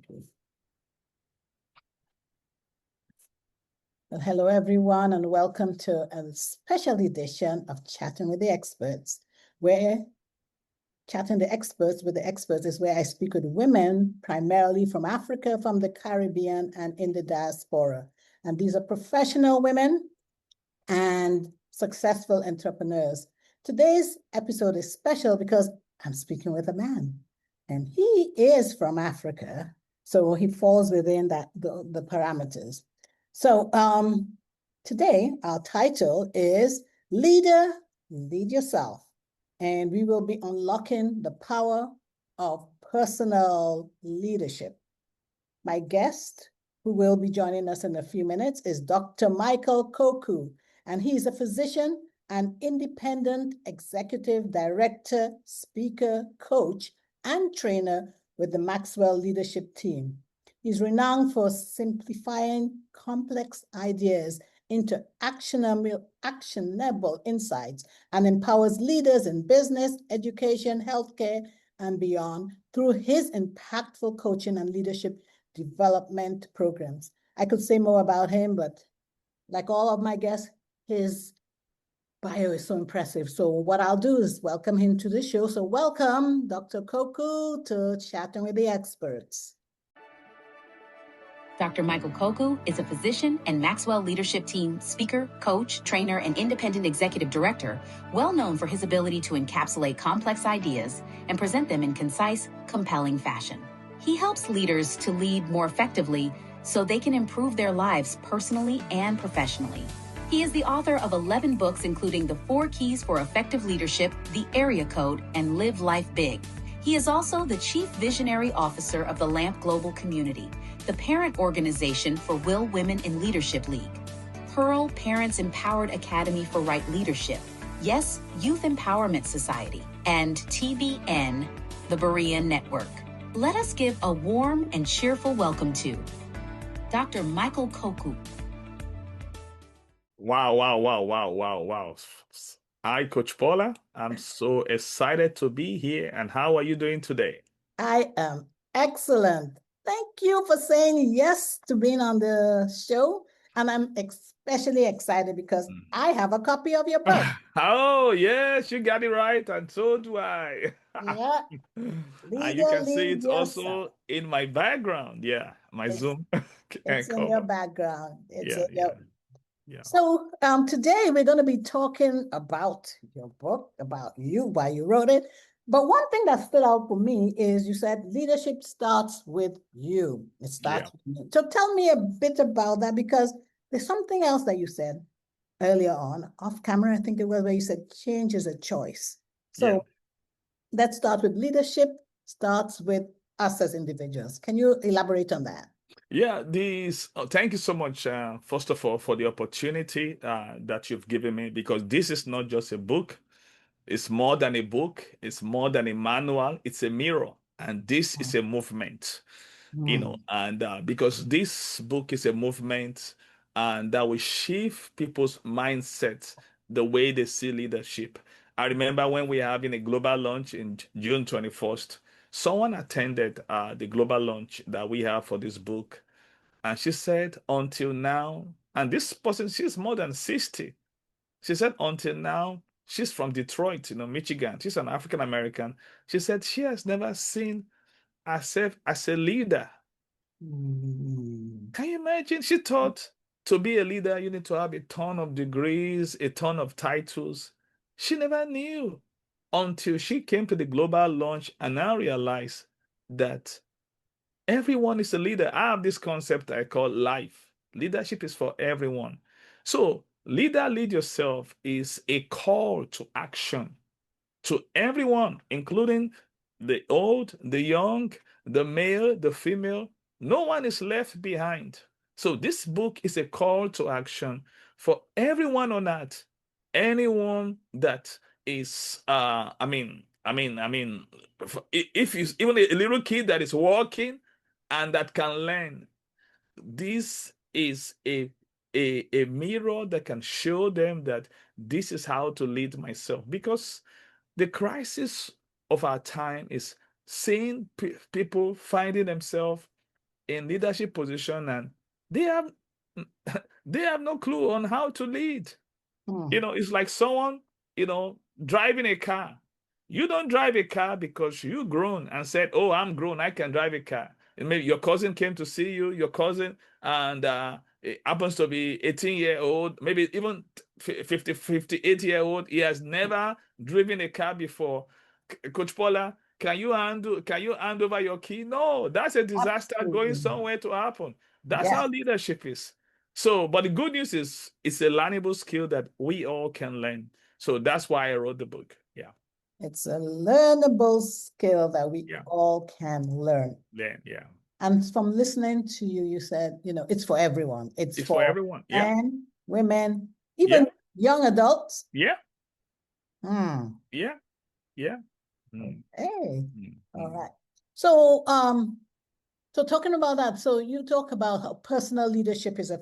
Well, hello, everyone, and welcome to a special edition of Chatting with the Experts, where Chatting the Experts with the Experts is where I speak with women, primarily from Africa, from the Caribbean, and in the diaspora. And these are professional women and successful entrepreneurs. Today's episode is special because I'm speaking with a man, and he is from Africa, so he falls within the parameters. So today our title is Leader, Lead Yourself, and we will be unlocking the power of personal leadership. My guest, who will be joining us in a few minutes, is Dr. Michael Koku, and he's a physician and independent executive director, speaker, coach, and trainer with the Maxwell Leadership Team. He's renowned for simplifying complex ideas into actionable insights and empowers leaders in business, education, healthcare, and beyond through his impactful coaching and leadership development programs. I could say more about him, but like all of my guests, his bio is so impressive. So what I'll do is welcome him to the show. So welcome, Dr. Koku, to Chatting with the Experts. Dr. Michael Koku is a physician and Maxwell Leadership Team speaker, coach, trainer, and independent executive director, well known for his ability to encapsulate complex ideas and present them in concise, compelling fashion. He helps leaders to lead more effectively so they can improve their lives personally and professionally. He is the author of 11 books, including The 4 Keys for Effective Leadership, The Area Code, and Live Life Big. He is also the Chief Visionary Officer of the LAMP Global Community, the parent organization for Will Women in Leadership League, Pearl Parents Empowered Academy for Right Leadership, Yes Youth Empowerment Society, and TBN, the Berean Network. Let us give a warm and cheerful welcome to Dr. Michael Koku. Wow. Hi, Coach Paula. I'm so excited to be here. And how are you doing today? I am excellent. Thank you for saying yes to being on the show. And I'm especially excited because I have a copy of your book. Oh, yes, you got it right. And so do I. Yeah. And you can see it also in my background. Yeah, my Zoom. It's in your background. Yeah. So today we're going to be talking about your book, about you, why you wrote it. But one thing that stood out for me is you said leadership starts with you. It starts with you. So tell me a bit about that, because there's something else that you said earlier on, off camera, I think it was, where you said change is a choice. So let's start with leadership, starts with us as individuals. Can you elaborate on that? Yeah, thank you so much, first of all, for the opportunity that you've given me, because this is not just a book. It's more than a book. It's more than a manual. It's a mirror. And this is a movement, and because this book is a movement and that will shift people's mindset, the way they see leadership. I remember when we were having a global launch in June 21st, someone attended the global launch that we have for this book. And she said, until now, and this person, she's more than 60. She said, until now, she's from Detroit, Michigan. She's an African American. She said she has never seen herself as a leader. Can you imagine? She thought to be a leader, you need to have a ton of degrees, a ton of titles. She never knew until she came to the global launch and now realized that everyone is a leader. I have this concept I call life. Leadership is for everyone. So, lead yourself is a call to action to everyone, including the old, the young, the male, the female. No one is left behind. So, this book is a call to action for everyone on earth. Anyone that is, if it's even a little kid that is walking and that can learn, this is a mirror that can show them that this is how to lead myself. Because the crisis of our time is seeing people finding themselves in leadership position and they have they have no clue on how to lead. It's like someone, driving a car. You don't drive a car because you grown and said, "Oh, I'm grown, I can drive a car." And maybe your cousin came to see you, your cousin, and it happens to be 18-year-old, maybe even 58-year-old. He has never driven a car before. Coach Paula, can you hand over your key? No, that's a disaster going somewhere to happen. That's how leadership is. So, but the good news is it's a learnable skill that we all can learn. So that's why I wrote the book. Yeah. It's a learnable skill that we all can learn. Yeah. And from listening to you, you said, it's for everyone. It's for everyone. Yeah. Men, women, even young adults. Yeah. Yeah. Yeah. Okay. All right. So, so talking about that, so you talk about how personal leadership is a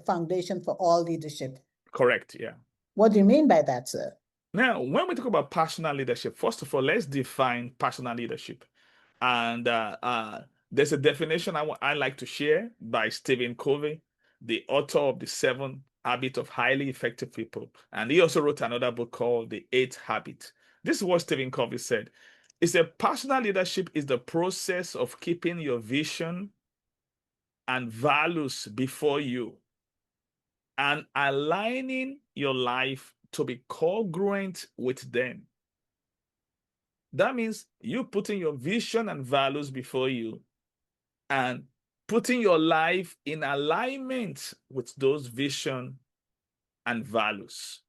foundation for all leadership. Correct. Yeah. What do you mean by that, sir? Now, when we talk about personal leadership, first of all, let's define personal leadership. And there's a definition I like to share by Stephen Covey, the author of The 7 Habits of Highly Effective People. And he also wrote another book called The 8th Habit. This is what Stephen Covey said. He said, personal leadership is the process of keeping your vision and values before you and aligning your life to be congruent with them. That means you putting your vision and values before you and putting your life in alignment with those vision and values.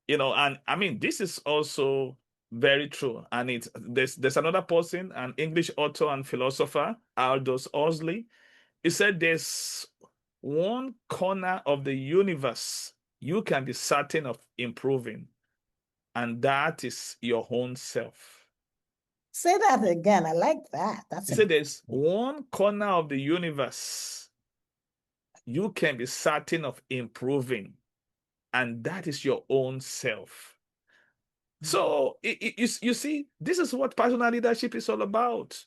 And I mean, this is also very true. And there's another person, an English author and philosopher, Aldous Huxley. He said there's one corner of the universe you can be certain of improving, and that is your own self. Say that again. I like that. He said there's one corner of the universe you can be certain of improving, and that is your own self. So you see, this is what personal leadership is all about.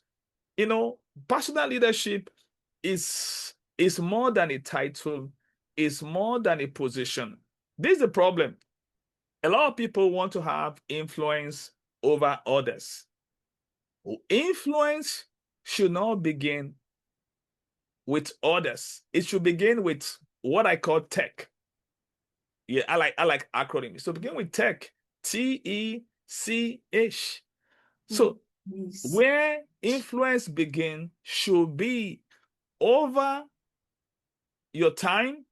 Personal leadership is more than a title, is more than a position. This is the problem. A lot of people want to have influence over others. Influence should not begin with others. It should begin with what I call tech. Yeah, I like acronyms. So begin with tech, TECH. So where influence begin should be over your time,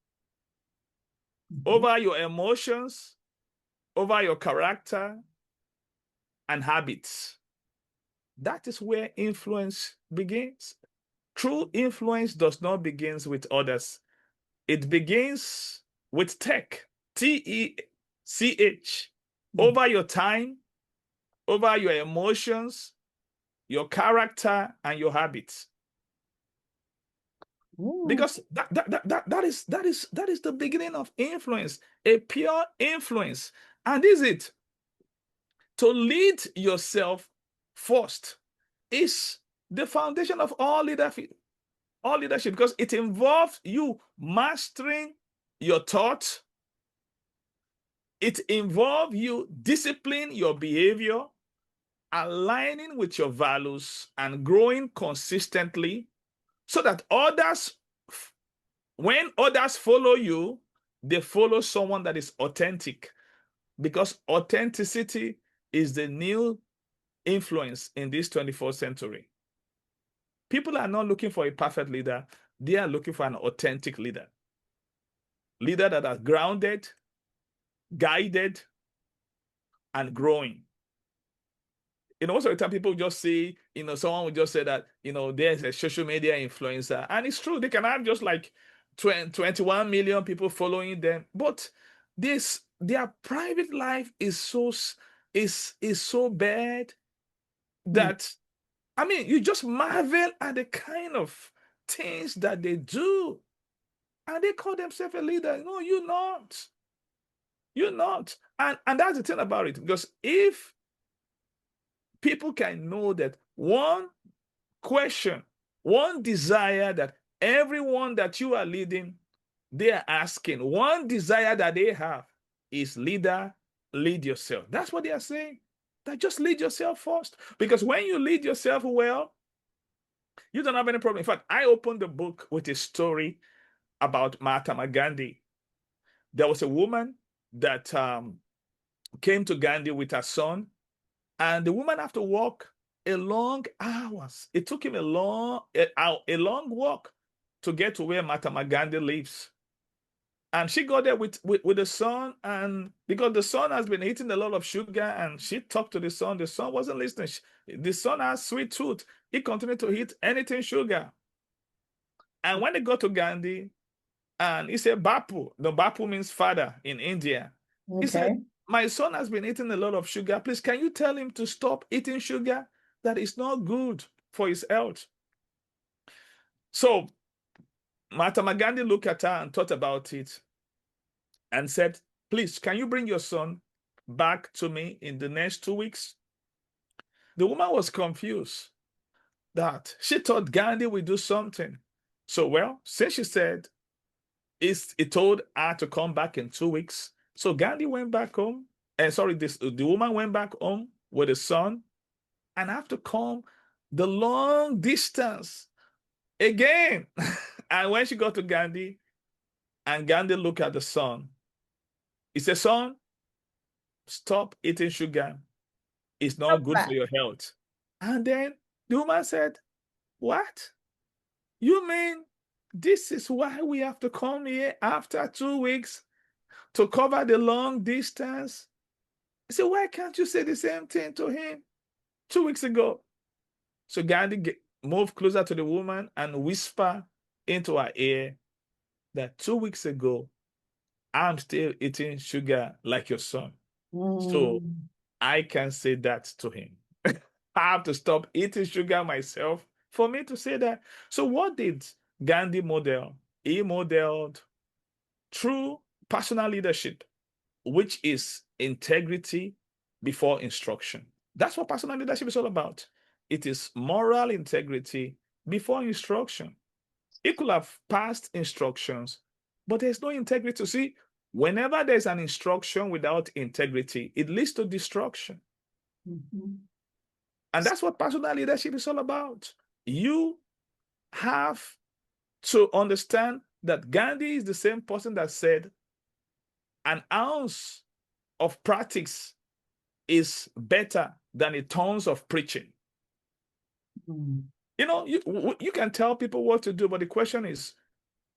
over your emotions, over your character and habits. That is where influence begins. True influence does not begin with others. It begins with tech, TECH, over your time, over your emotions, your character, and your habits. Because that is the beginning of influence, a pure influence. And is it to lead yourself first is the foundation of all leadership, because it involves you mastering your thoughts. It involves you disciplining your behavior, aligning with your values, and growing consistently so that when others follow you, they follow someone that is authentic, because authenticity is the new influence in this 21st century. People are not looking for a perfect leader. They are looking for an authentic leader. Leader that are grounded, guided, and growing. Most of the time people just say, someone would just say that, there's a social media influencer. And it's true, they can have just like 21 million people following them. But their private life is so bad that, I mean, you just marvel at the kind of things that they do. And they call themselves a leader. No, you're not. You're not. And that's the thing about it. Because if people can know that one question one desire that everyone that you are leading, they are asking, one desire that they have is leader, lead yourself. That's what they are saying. That just lead yourself first. Because when you lead yourself well, you don't have any problem. In fact, I opened the book with a story about Mahatma Gandhi. There was a woman that came to Gandhi with her son, and the woman had to walk a long hours. It took him a long walk to get to where Mahatma Gandhi lives. And she got there with the son, and because the son has been eating a lot of sugar, and she talked to the son wasn't listening. The son has sweet tooth. He continued to eat anything sugar. And when they got to Gandhi, and he said, Bapu. The Bapu means father in India. He said, my son has been eating a lot of sugar. Please, can you tell him to stop eating sugar? That is not good for his health. So Mahatma Gandhi looked at her and thought about it and said, please, can you bring your son back to me in the next 2 weeks? The woman was confused that she thought Gandhi would do something. So, well, since she said it told her to come back in 2 weeks, so Gandhi went back home. And the woman went back home with the son and have to come the long distance again. And when she got to Gandhi, and Gandhi looked at the son, he said, son, stop eating sugar. It's not good for your health. And then the woman said, what? You mean this is why we have to come here after 2 weeks to cover the long distance? I said, why can't you say the same thing to him 2 weeks ago? So Gandhi moved closer to the woman and whispered into her ear that 2 weeks ago, I'm still eating sugar like your son. So I can say that to him. I have to stop eating sugar myself for me to say that. So what did Gandhi model? He modeled true personal leadership, which is integrity before instruction. That's what personal leadership is all about. It is moral integrity before instruction. It could have passed instructions, but there's no integrity. See, whenever there's an instruction without integrity, it leads to destruction. And that's what personal leadership is all about. You have to understand that Gandhi is the same person that said an ounce of practice is better than a tons of preaching. You know, you can tell people what to do, but the question is,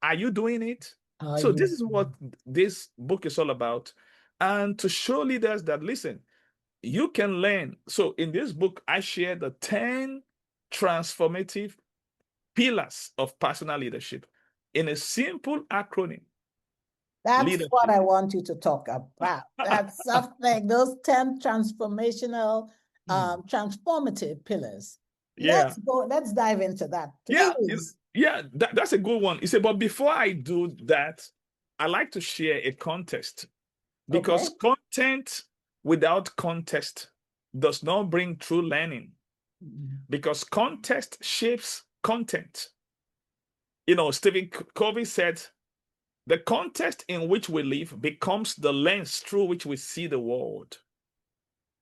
are you doing it? So this is what this book is all about. And to show leaders that, listen, you can learn. So in this book, I share the 10 transformative pillars of personal leadership in a simple acronym. That's what I want you to talk about. That's something, those 10 transformational, transformative pillars. Yeah. Let's dive into that, please. Yeah, that's a good one. You say, but before I do that, I like to share a context, because content without context does not bring true learning, because context shapes content. You know, Stephen Covey said, the context in which we live becomes the lens through which we see the world.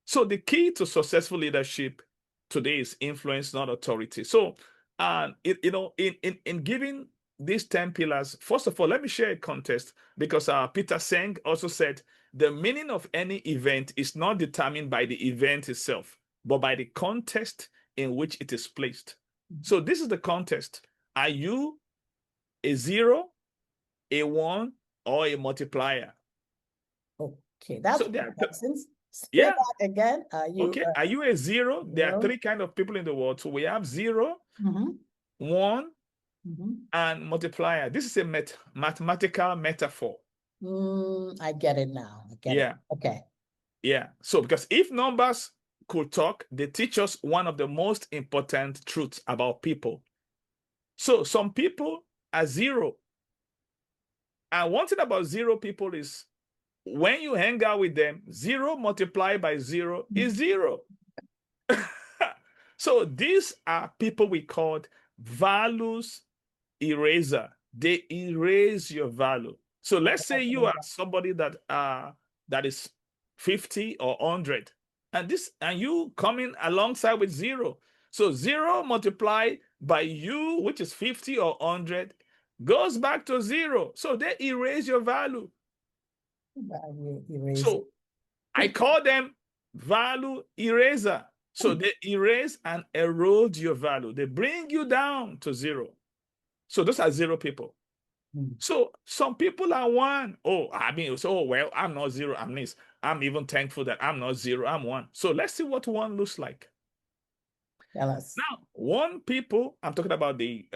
So the key to successful leadership today is influence, not authority. So, in giving these 10 pillars, first of all, let me share a context, because Peter Senge also said the meaning of any event is not determined by the event itself, but by the context in which it is placed. So this is the context. Are you a 0, a 1, or a multiplier? Okay, that's so that again. Are you a 0? There are 3 kinds of people in the world. So we have 0, 1, and multiplier. This is a mathematical metaphor. I get it now. I get it. Okay. Yeah. So because if numbers could talk, they teach us one of the most important truths about people. So some people are 0. And one thing about 0 people is, when you hang out with them, 0 multiplied by 0 is 0. So these are people we called values eraser. They erase your value. So let's say you are somebody that is 50 or 100, and you coming alongside with 0. So 0 multiplied by you, which is 50 or 100, goes back to 0. So they erase your value. Value eraser. So I call them value eraser. So they erase and erode your value. They bring you down to 0. So those are 0 people. So some people are 1. Oh, I mean, so well, I'm not 0. I'm even thankful that I'm not 0. I'm 1. So let's see what 1 looks like. Tell us. Now, 1 people. I'm talking about the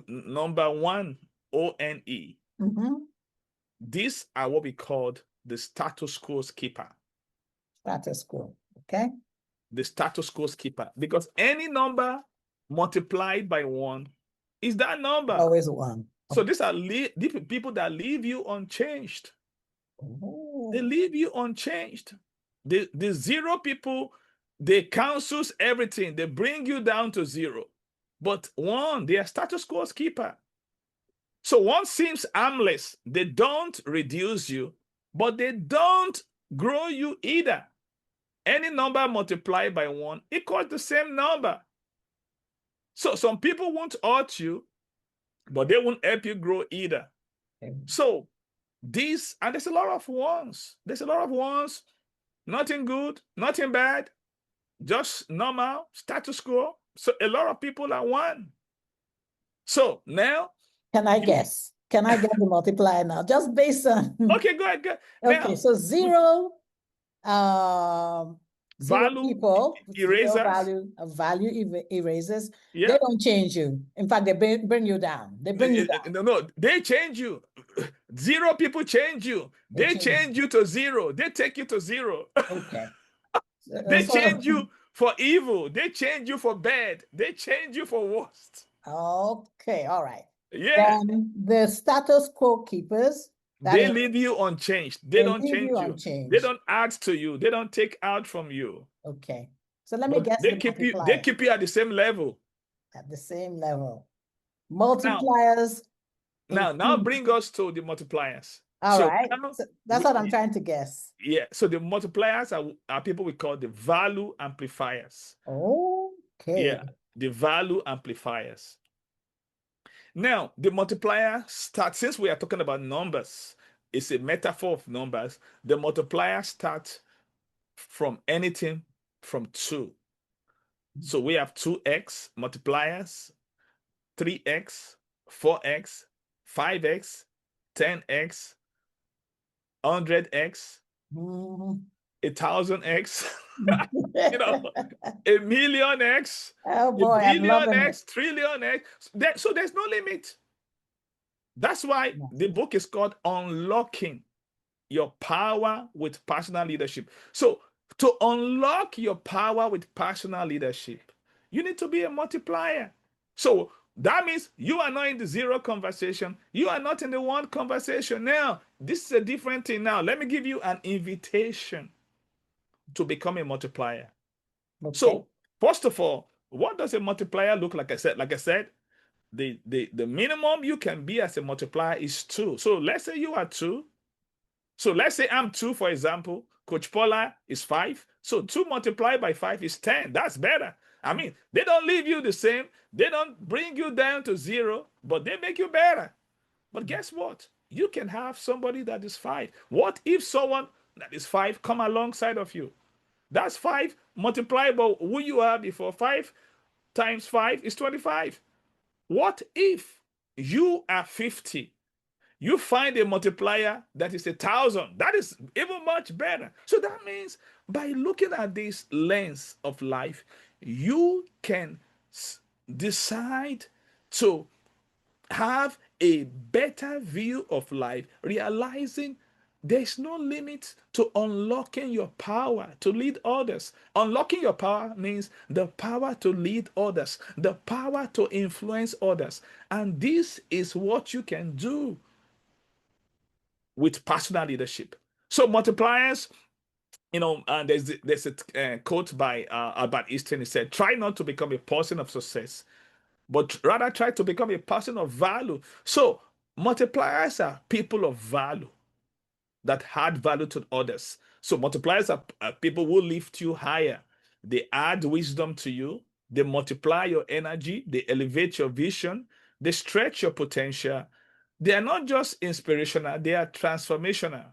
number 1, ONE. These are what we called the status quo keeper. Status quo. Okay. The status quo keeper, because any number multiplied by 1 is that number. Always 1. So these are the people that leave you unchanged. They leave you unchanged. The 0 people, they cancels everything. They bring you down to 0. But 1, they are status quo keeper. So 1 seems harmless. They don't reduce you, but they don't grow you either. Any number multiplied by 1 equals the same number. So some people won't hurt you, but they won't help you grow either. So these, and there's a lot of 1s. There's a lot of 1s. Nothing good, nothing bad, just normal, status quo. So a lot of people are 1. So now, can I guess? Can I get the multiplier now? Just based on. Okay, go ahead. Okay, now, so 0. 0 value people, erasers. 0 value erasers. Yeah. They don't change you. In fact, they bring you down. They bring you down. No, they change you. 0 people change you. They change you to 0. They take you to 0. Okay. They change you for evil. They change you for bad. They change you for worst. Okay, all right. Yeah. Then the status quo keepers, they leave you unchanged. They don't change you. Unchanged. They don't add to you. They don't take out from you. Okay. So let me guess. They keep you at the same level. At the same level. Multipliers. Now bring us to the multipliers. All right. So that's what I'm trying to guess. Yeah. So the multipliers are people we call the value amplifiers. Okay. Yeah. The value amplifiers. Now, the multiplier starts, since we are talking about numbers, it's a metaphor of numbers. The multiplier starts from anything from 2. So we have 2x multipliers, 3x, 4x, 5x, 10x, 100x, 1,000x, a million x, oh boy, a billion x, trillion x. So there's no limit. That's why the book is called Unlocking Your Power with Personal Leadership. So to unlock your power with personal leadership, you need to be a multiplier. So that means you are not in the 0 conversation. You are not in the 1 conversation. Now, this is a different thing. Now, let me give you an invitation to become a multiplier. Okay. So, first of all, what does a multiplier look like? Like I said, the minimum you can be as a multiplier is 2. So let's say you are 2. So let's say I'm 2, for example. Coach Paula is 5. So 2 multiplied by 5 is 10. That's better. I mean, they don't leave you the same. They don't bring you down to 0, but they make you better. But guess what? You can have somebody that is 5. What if someone that is 5 come alongside of you? That's 5 multiplied by who you are before. 5 times 5 is 25. What if you are 50? You find a multiplier that is 1,000. That is even much better. So that means by looking at this lens of life, you can decide to have a better view of life, realizing there's no limit to unlocking your power to lead others. Unlocking your power means the power to lead others, the power to influence others. And this is what you can do with personal leadership. So multipliers, there's a quote by Albert Einstein. He said, "Try not to become a person of success, but rather try to become a person of value. So multipliers are people of value that add value to others. So multipliers are people who lift you higher. They add wisdom to you. They multiply your energy. They elevate your vision. They stretch your potential. They are not just inspirational, they are transformational.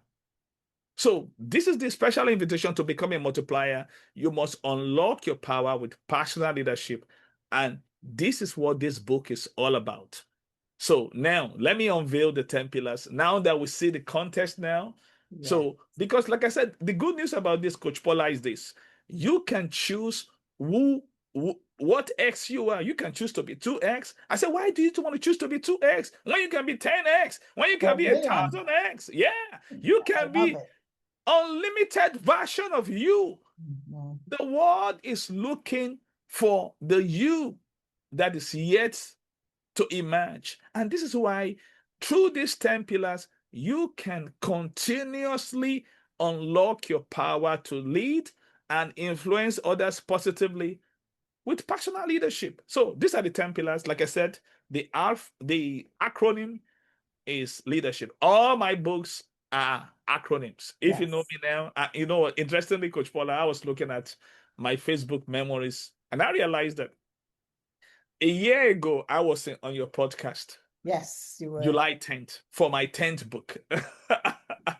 So this is the special invitation to become a multiplier. You must unlock your power with personal leadership. And this is what this book is all about. So now let me unveil the 10 pillars. Now that we see the context now. Yeah. So, because like I said, the good news about this, Coach Paula, is this. You can choose what X you are. You can choose to be 2X. I said, why do you want to choose to be 2X when you can be 10X, when you can be Brilliant. 1,000X? Yeah, you I can love be it. unlimited version of you. Mhm. The world is looking for the you that is yet to emerge. And this is why, through these 10 pillars, you can continuously unlock your power to lead and influence others positively with personal leadership. So these are the 10 pillars. Like I said, the acronym is leadership. All my books are acronyms. If you know Yes. me now, you know what? Interestingly, Coach Paula, I was looking at my Facebook memories and I realized that a year ago, I was on your podcast, Yes, you were. July 10th, for my 10th book. That's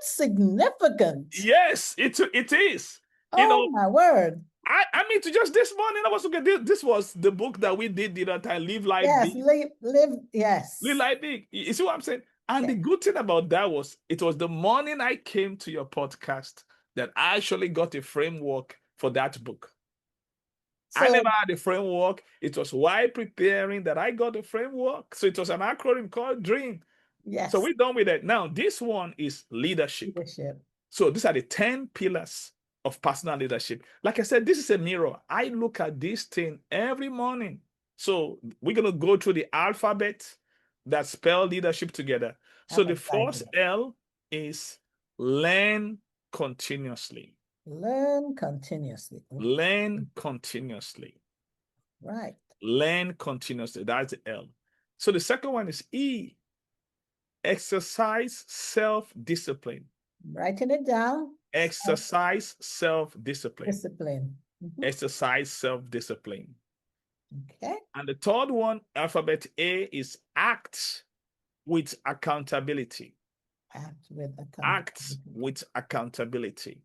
significant. Yes, it is. You Oh know, my word. I mean, to just this morning, I was looking at this was the book that we did the other time, Live Life Yes, Big. live, yes. Live Life Big. You see what I'm saying? And the Yes. good thing about that was it was the morning I came to your podcast that I actually got a framework for that book. I So, never had a framework. It was while preparing that I got the framework. So it was an acronym called DREAM. So yes, we're done with that. Now, this one is leadership. leadership. So these are the 10 pillars of personal leadership. Like I said, this is a mirror. I look at this thing every morning. So we're going to go through the alphabet that spell leadership together. So I'm the first excited. L is learn continuously. Learn continuously. Learn continuously. Right. Learn continuously. That's the L. So the second one is E. Exercise self-discipline. Writing it down. Exercise self-discipline. Discipline. Exercise self-discipline. Okay. And the third one, alphabet A, is act with accountability. Act with accountability. Act with accountability.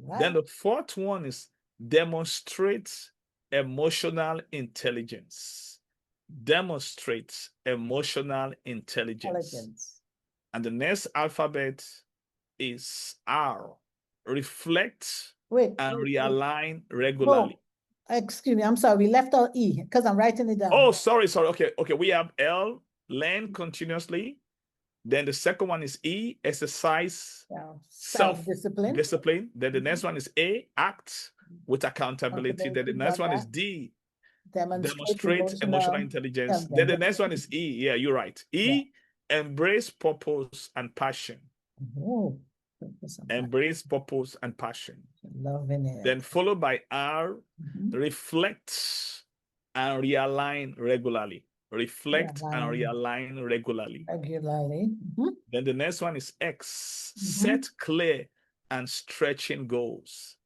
Right. Then the fourth one is demonstrate emotional intelligence. Demonstrate emotional intelligence. And the next alphabet is R. Reflect and realign regularly. Oh, excuse me, I'm sorry. We left out E because I'm writing it down. Oh, sorry. Okay. We have L, learn continuously. Then the second one is E, exercise self-discipline. Discipline. Then the next one is A, act with accountability. Then the next one is D, demonstrate emotional intelligence. Then the next one is E. Yeah, you're right. E, embrace purpose and passion. Oh, embrace purpose and passion. Loving it. Then followed by R, reflect and realign regularly. Reflect and realign regularly. Then the next one is X, set clear and stretching goals.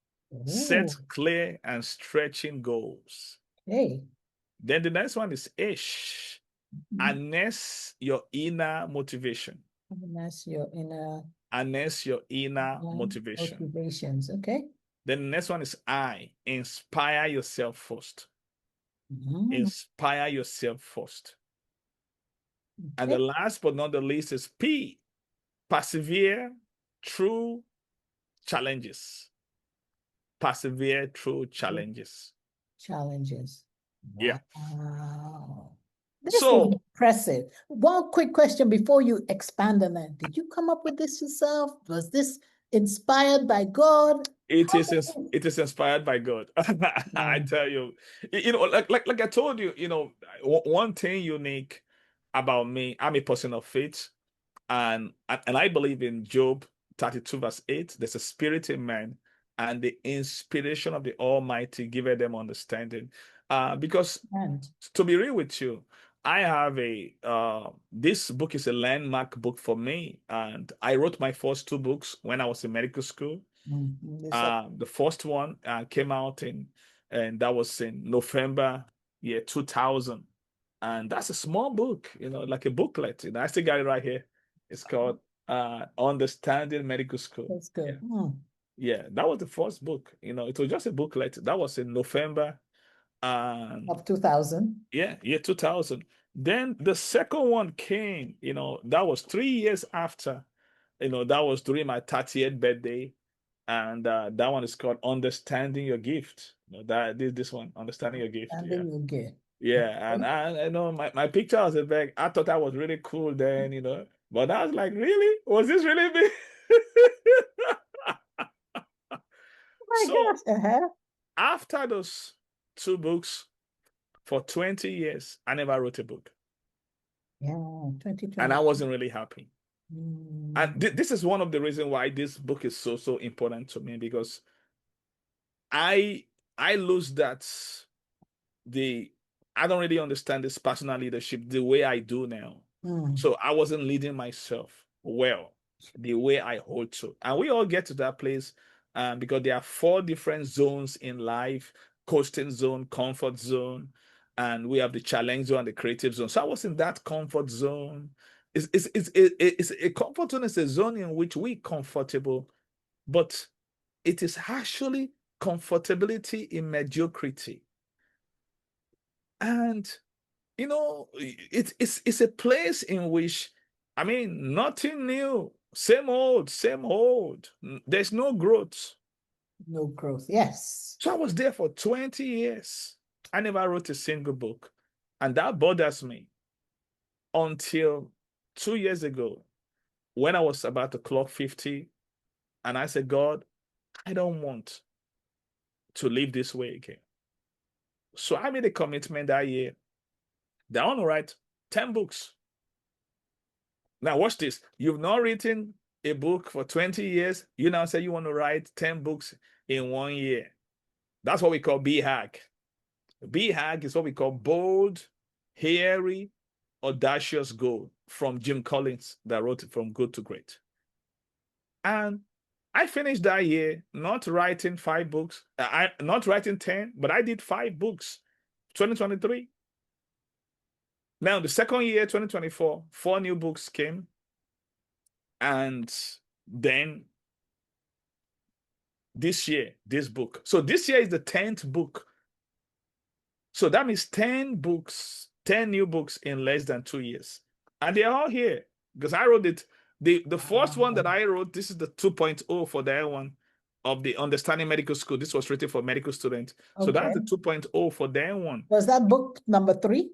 Set clear and stretching goals. Okay. Then the next one is H, harness your inner motivation. Harness your inner motivation. Motivations. Okay. Then the next one is I, inspire yourself first. Inspire yourself first. Okay. And the last but not the least is P, persevere through challenges. Persevere through challenges. Yeah. Wow. This is impressive. One quick question before you expand on that. Did you come up with this yourself? Was this inspired by God? It is inspired by God. I tell you, like I told you, one thing unique about me, I'm a person of faith, and I believe in Job 32 verse 8. There's a spirit in man, and the inspiration of the Almighty giveth them understanding. Because And to be real with you, I have this book is a landmark book for me, and I wrote my first two books when I was in medical school. The first one came out and that was in November year 2000, and that's a small book, like a booklet. I still got it right here. It's called Understanding Medical School. that's good. Yeah, that was the first book. It was just a booklet. That was in November Of 2000. yeah, year 2000. Then the second one came, that was 3 years after, that was during my 30th birthday. And that one is called Understanding Your Gift. This one, Understanding Your Gift. And Yeah. then you get. Yeah. And I know my picture was a bag. I thought that was really cool then, but I was like, really? Was this really me? Oh my So gosh. after those two books, for 20 years, I never wrote a book. Yeah, And 2020. I wasn't really happy. Mm. And this is one of the reasons why this book is so important to me, because I lose that the I don't really understand this personal leadership the way I do now. So I wasn't leading myself well the way I hold to. And we all get to that place because there are four different zones in life: coasting zone, comfort zone, and we have the challenge zone and the creative zone. So I was in that comfort zone. It's a comfort zone is a zone in which we're comfortable, but it is actually comfortability in mediocrity. And it's a place in which, I mean, nothing new, same old, same old. There's no growth. No growth. Yes. So I was there for 20 years. I never wrote a single book. And that bothers me until 2 years ago when I was about to clock 50. And I said, God, I don't want to live this way again. So I made a commitment that year that I want to write 10 books. Now, watch this. You've not written a book for 20 years. You now say you want to write 10 books in 1 year. That's what we call BHAG. BHAG is what we call bold, hairy, audacious goal, from Jim Collins, that wrote it From Good to Great. And I finished that year not writing 5 books, not writing 10, but I did 5 books, 2023. Now, the second year, 2024, 4 new books came. And then this year, this book. So this year is the 10th book. So that means 10 books, 10 new books in less than 2 years. And they're all here because I wrote it. The first one that I wrote, this is the 2.0 for that one of the Understanding Medical School. This was written for medical students. So that's the 2.0 for that one. Was that book number 3?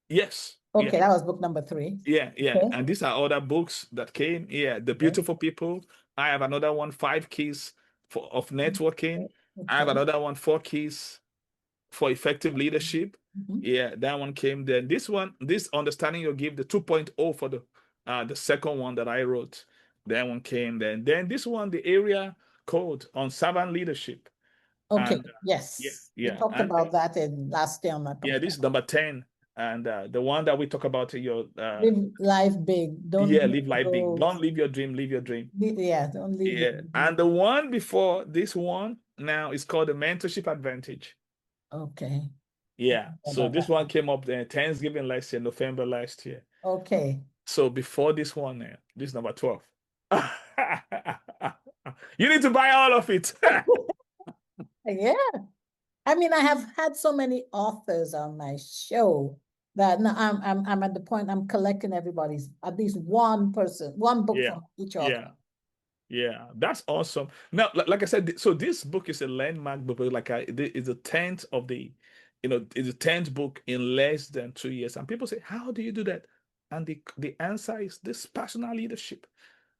Yes. Okay, yeah. that was book number 3. Yeah. Okay. And these are other books that came. Yeah, The Beautiful People. I have another one, 5 Keys of Networking. Okay. I have another one, 4 Keys for Effective Leadership. Yeah, that one came. Then this one, this Understanding Your Gift, the 2.0 for the second one that I wrote. That one came. Then this one, the area code on servant leadership. Okay. And, yes. Yeah. We talked about that in last year on my podcast. Yeah, this is number 10. And the one that we talk about in your live life big. Don't live life big. Don't live your dream, live your dream. Yeah, don't live Yeah. And the one before this one now is called the Mentorship Advantage. Okay. Yeah. So this one came up there Thanksgiving last year, November last year. Okay. So before this one now, this is number 12. You need to buy all of it. Yeah. I mean, I have had so many authors on my show that now I'm at the point I'm collecting everybody's, at least one book from each author. Yeah, that's awesome. Now, like I said, so this book is a landmark book. Like it's the 10th of it's the 10th book in less than 2 years. And people say, how do you do that? And the answer is this personal leadership.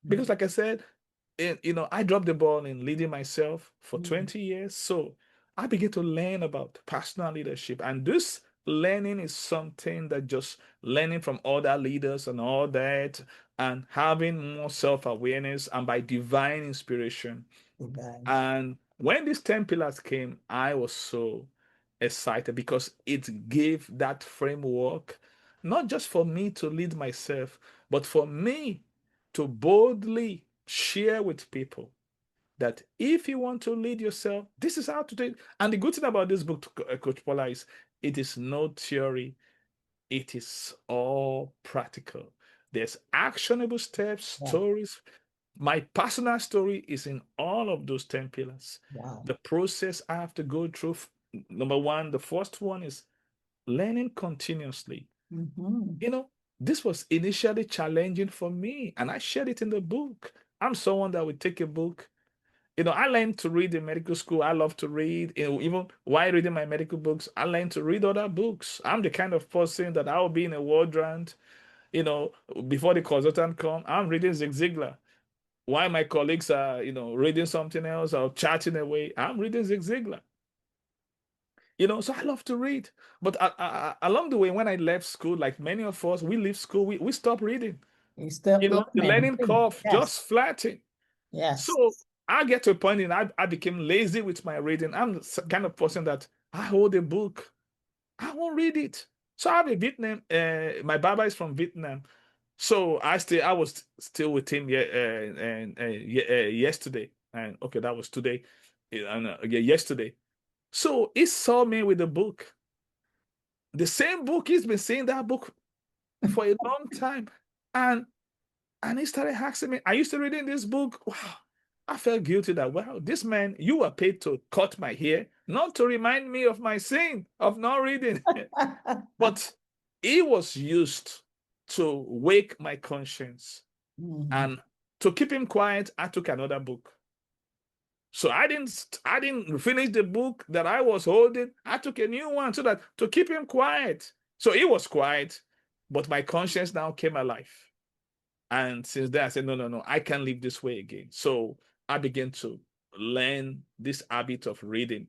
Because like I said, I dropped the ball in leading myself for 20 years. So I began to learn about personal leadership. And this learning is something that just learning from other leaders and all that, and having more self-awareness and by divine inspiration. And when these 10 pillars came, I was so excited because it gave that framework, not just for me to lead myself, but for me to boldly share with people that if you want to lead yourself, this is how to do it. And the good thing about this book, Coach Paula, is it is no theory, it is all practical. There's actionable steps, Yeah. stories. My personal story is in all of those 10 pillars. Wow. The process I have to go through, number one, the first one is learning continuously. Mm-hmm. You know, this was initially challenging for me, and I shared it in the book. I'm someone that would take a book. You know, I learned to read in medical school. I love to read. You know, even while reading my medical books, I learned to read other books. I'm the kind of person that I'll be in a quadrant, you know, before the consultant come, I'm reading Zig Ziglar. While my colleagues are, you know, reading something else or chatting away, I'm reading Zig Ziglar. You know, so I love to read. But along the way, when I left school, like many of us, we leave school, we stop reading. You still You know, the learning. learning curve Yes. just flattened. Yes. So I get to a point in I became lazy with my reading. I'm the kind of person that I hold a book, I won't read it. So I have a Vietnam. My Baba is from Vietnam, so I was still with him yesterday, and okay, that was today, and yesterday. So he saw me with the book, the same book. He's been saying that book for a long time, and he started asking me, "Are you still reading this book?" Wow, I felt guilty that wow, this man, you were paid to cut my hair, not to remind me of my sin of not reading. But he was used to wake my conscience. Mhm. And to keep him quiet, I took another book. So I didn't finish the book that I was holding. I took a new one so that to keep him quiet. So he was quiet, but my conscience now came alive. And since then I said, no, no, no, I can't live this way again. So I began to learn this habit of reading.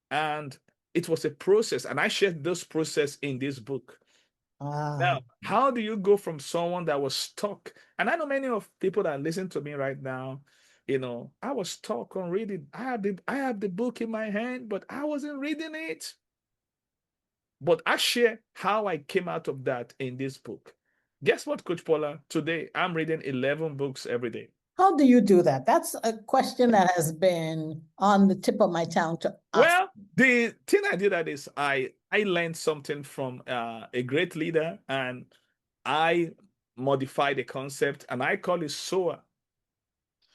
And it was a process. And I shared this process in this book. Ah, Now, how do you go from someone that was stuck? And I know many of people that listen to me right now, you know, I was stuck on reading. I have the book in my hand, but I wasn't reading it. But I share how I came out of that in this book. Guess what, Coach Paula? Today I'm reading 11 books every day. how do you do that? That's a question that has been on the tip of my tongue to ask. Well, the thing I did that is I learned something from a great leader, and I modified the concept, and I call it SOA.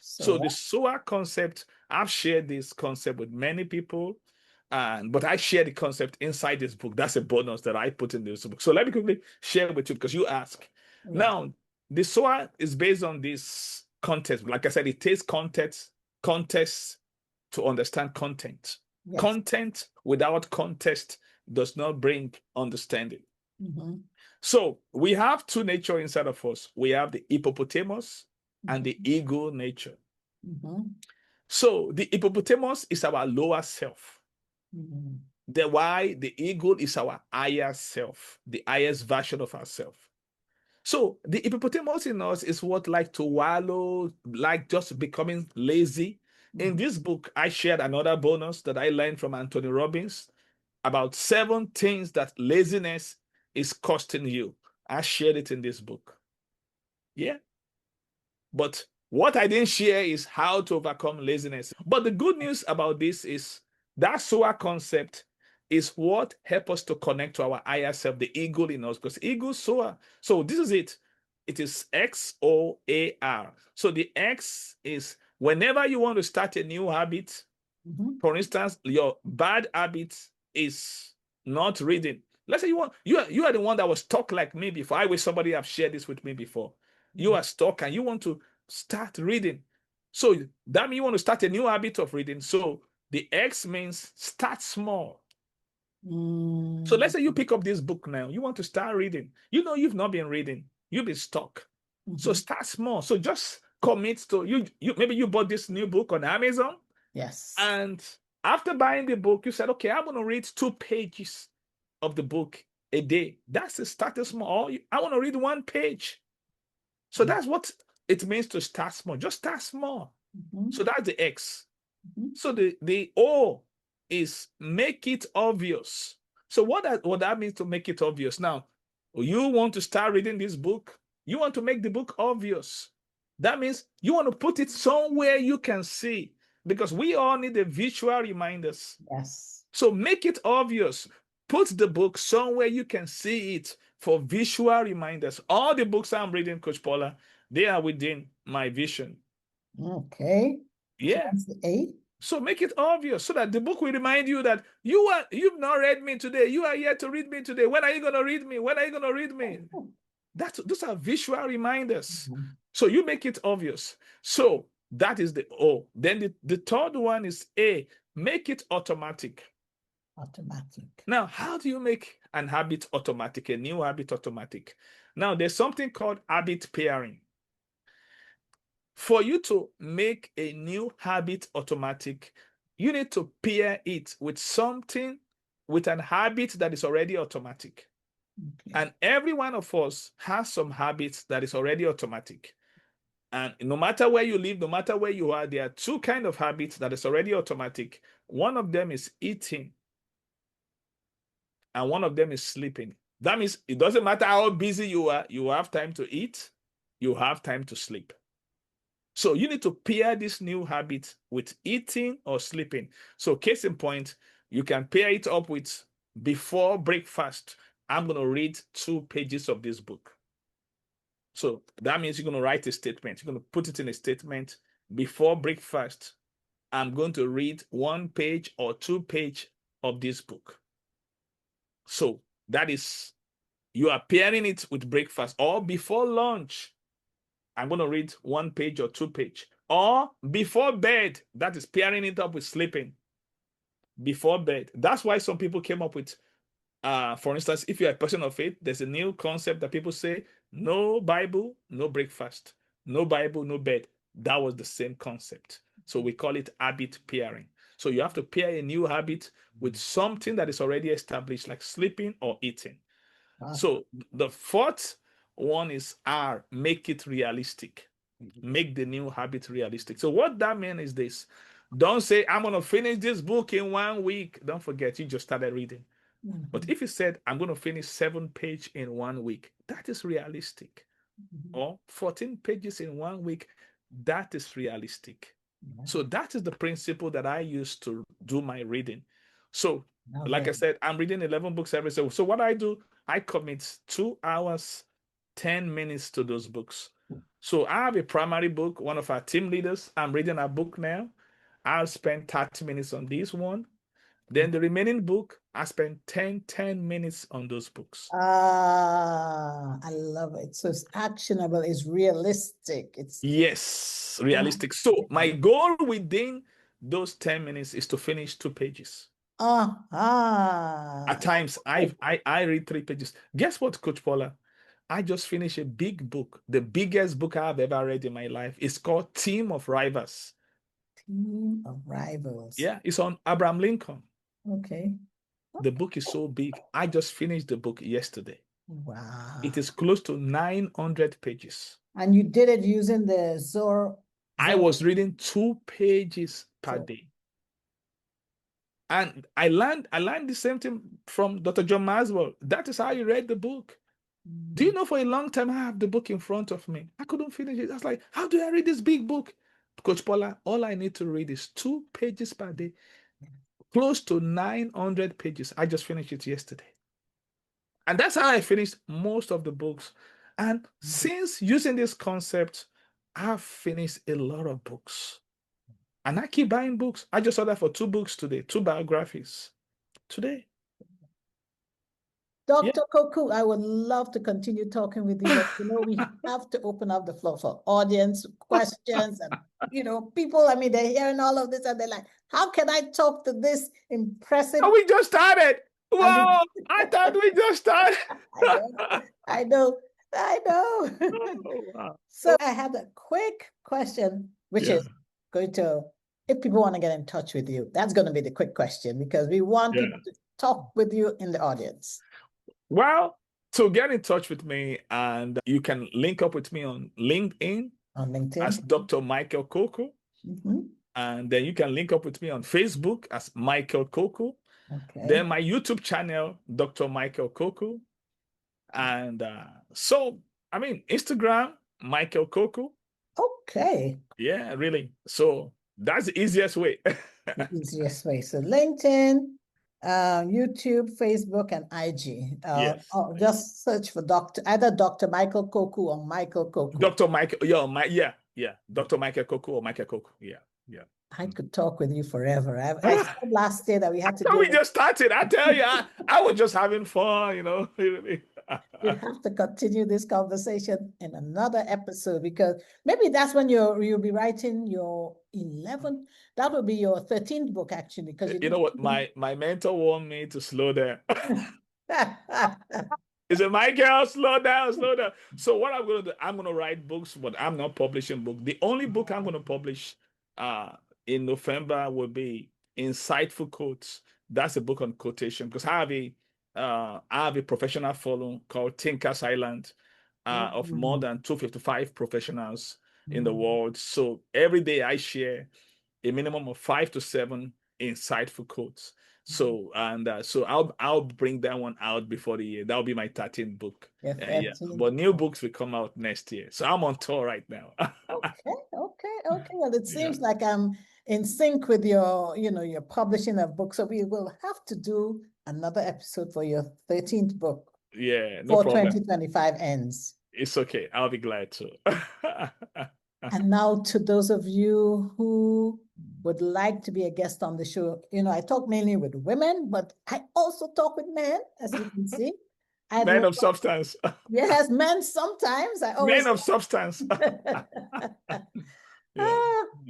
So So, the SOA concept, I've shared this concept with many people, and but I share the concept inside this book. That's a bonus that I put in this book. So let me quickly share with you because you ask. yeah. Now, the SOA is based on this context. Like I said, it takes context to understand content. Yes. Content without context does not bring understanding. Mhm. So we have two nature inside of us. We have the hippopotamus and the ego nature. Mhm. So the hippopotamus is our lower self. Mhm. The why the ego is our higher self, the highest version of ourselves. So the hippopotamus in us is what like to wallow, like just becoming lazy. In Mhm. this book, I shared another bonus that I learned from Anthony Robbins about 7 things that laziness is costing you. I shared it in this book. Yeah. But what I didn't share is how to overcome laziness. But the good news about this is that SOA concept is what helps us to connect to our higher self, the ego in us, because ego SOA. So this is it. It is XOAR. So the X is whenever you want to start a new habit, Mhm. for instance, your bad habit is not reading. Let's say you are the one that was stuck like me before. I wish somebody have shared this with me before. You are stuck and you want to start reading. So that means you want to start a new habit of reading. So the X means start small. So let's say you pick up this book now. You want to start reading. You know you've not been reading. You've been stuck. So Mhm. start small. So just commit to you. Maybe you bought this new book on Amazon. Yes. And after buying the book, you said, okay, I'm going to read 2 pages of the book a day. That's the status small. I want to read 1 page. So that's what it means to start small. Just start small. Mhm. So that's the X. Mhm. So the O is make it obvious. So what that means to make it obvious? Now, you want to start reading this book, you want to make the book obvious. That means you want to put it somewhere you can see, because we all need a visual reminders. Yes. So make it obvious. Put the book somewhere you can see it for visual reminders. All the books I'm reading, Coach Paula, they are within my vision. Okay. Yeah. So that's the A. So make it obvious so that the book will remind you that you've not read me today. You are here to read me today. When are you going to read me? When are you going to read me? Those are visual reminders. Mhm. So you make it obvious. So that is the O. Then the third one is A. Make it automatic. Automatic. Now, how do you make an habit automatic, a new habit automatic? Now, there's something called habit pairing. For you to make a new habit automatic, you need to pair it with something, with an habit that is already automatic. Okay. And every one of us has some habits that is already automatic. And no matter where you live, no matter where you are, there are two kinds of habits that is already automatic. One of them is eating, and one of them is sleeping. That means it doesn't matter how busy you are, you have time to eat, you have time to sleep. So you need to pair this new habit with eating or sleeping. So case in point, you can pair it up with before breakfast, I'm going to read 2 pages of this book. So that means you're going to write a statement. You're going to put it in a statement. Before breakfast, I'm going to read 1 page or 2 pages of this book. So that is, you are pairing it with breakfast. Or before lunch, I'm going to read 1 page or 2 pages. Or before bed, that is pairing it up with sleeping. Before bed. That's why some people came up with, for instance, if you're a person of faith, there's a new concept that people say, no Bible, no breakfast. No Bible, no bed. That was the same concept. So we call it habit pairing. So you have to pair a new habit with something that is already established, like sleeping or eating. Wow. So the fourth one is R, make it realistic. Make the new habit realistic. So what that means is this. Don't say, I'm going to finish this book in 1 week. Don't forget, you just started reading. Mhm. But if you said, I'm going to finish 7 pages in 1 week, that is realistic. Mhm. Or 14 pages in 1 week, that is realistic. So that is the principle that I use to do my reading. So like I said, I'm reading 11 books every day. So what I do, I commit 2 hours, 10 minutes to those books. So I have a primary book, one of our team leaders. I'm reading a book now. I'll spend 30 minutes on this one. Then the remaining book, I spend 10 minutes on those books. I love it. So it's actionable, it's realistic. It's Yes, realistic. So my goal within those 10 minutes is to finish 2 pages. At times, I read 3 pages. Guess what, Coach Paula? I just finished a big book, the biggest book I've ever read in my life. It's called Team of Rivals. Team of Rivals. Yeah, it's on Abraham Lincoln. Okay. The book is so big. I just finished the book yesterday. Wow. It is close to 900 pages. And you did it using the Zoro. I was reading 2 pages per day. And I learned the same thing from Dr. John Maswell. That is how he read the book. Do you know, for a long time, I have the book in front of me. I couldn't finish it. I was like, how do I read this big book? Coach Paula, all I need to read is 2 pages per day, close to 900 pages. I just finished it yesterday. And that's how I finished most of the books. And since using this concept, I've finished a lot of books. And I keep buying books. I just ordered for 2 books today, 2 biographies today. Dr. Koku, I would love to continue talking with you, but we have to open up the floor for audience questions and people, they're hearing all of this and they're like, how can I talk to this impressive? Oh, we just started. Wow, I thought we just started. I know. Oh, wow. So I have a quick question, which is going to, if people want to get in touch with you, that's going to be the quick question, because we want people to talk with you in the audience. Well, to get in touch with me, and you can link up with me on LinkedIn, as Dr. Michael Koku. And then you can link up with me on Facebook as Michael Koku. Okay. Then my YouTube channel, Dr. Michael Koku. And so, I mean, Instagram, Michael Koku. Okay. Yeah, really. So that's the easiest way. The easiest way. So LinkedIn, YouTube, Facebook, and IG. Yes. Just search for either Dr. Michael Koku or Michael Koku. Dr. Michael, yeah, Dr. Michael Koku or Michael Koku. Yeah. I could talk with you forever. I said last year that we had to do We it. just started. I tell you, I was just having fun, you know. We have to continue this conversation in another episode, because maybe that's when you'll be writing your 11th. That will be your 13th book, actually. Because you know what? My mentor warned me to slow down. He said, Michael, slow down. So what I'm going to do, I'm going to write books, but I'm not publishing book. The only book I'm going to publish in November will be Insightful Quotes. That's a book on quotation, because I have a professional following called Thinkers Island of more than 255 professionals in the world. So every day I share a minimum of 5 to 7 insightful quotes. So I'll bring that one out before the year. That'll be my 13th book. Yeah, but new books will come out next year. So I'm on tour right now. Okay. Well, it seems like I'm in sync with your publishing of books. So we will have to do another episode for your 13th book. Yeah, no problem. 2025 ends. It's okay. I'll be glad to. And now, to those of you who would like to be a guest on the show, I talk mainly with women, but I also talk with men, as you can see. Men of substance. Yes, men sometimes. Men of substance.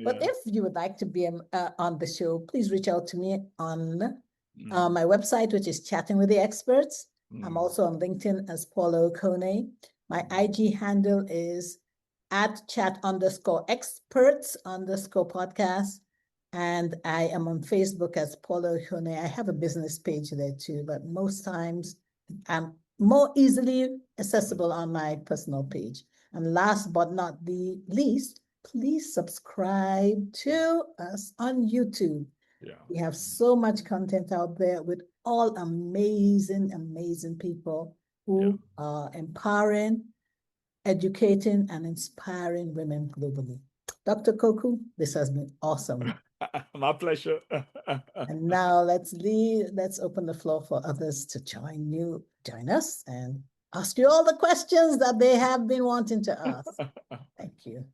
But if you would like to be on the show, please reach out to me on my website, which is Chatting with the Experts. I'm also on LinkedIn as Paula Okone. My IG handle is @chat_experts_podcast. And I am on Facebook as Paula Okone. I have a business page there too, but most times I'm more easily accessible on my personal page. And last but not the least, please subscribe to us on YouTube. We have so much content out there with all amazing people who are empowering, educating, and inspiring women globally. Dr. Koku, this has been awesome. My pleasure. And now let's open the floor for others to join us and ask you all the questions that they have been wanting to ask. Thank you.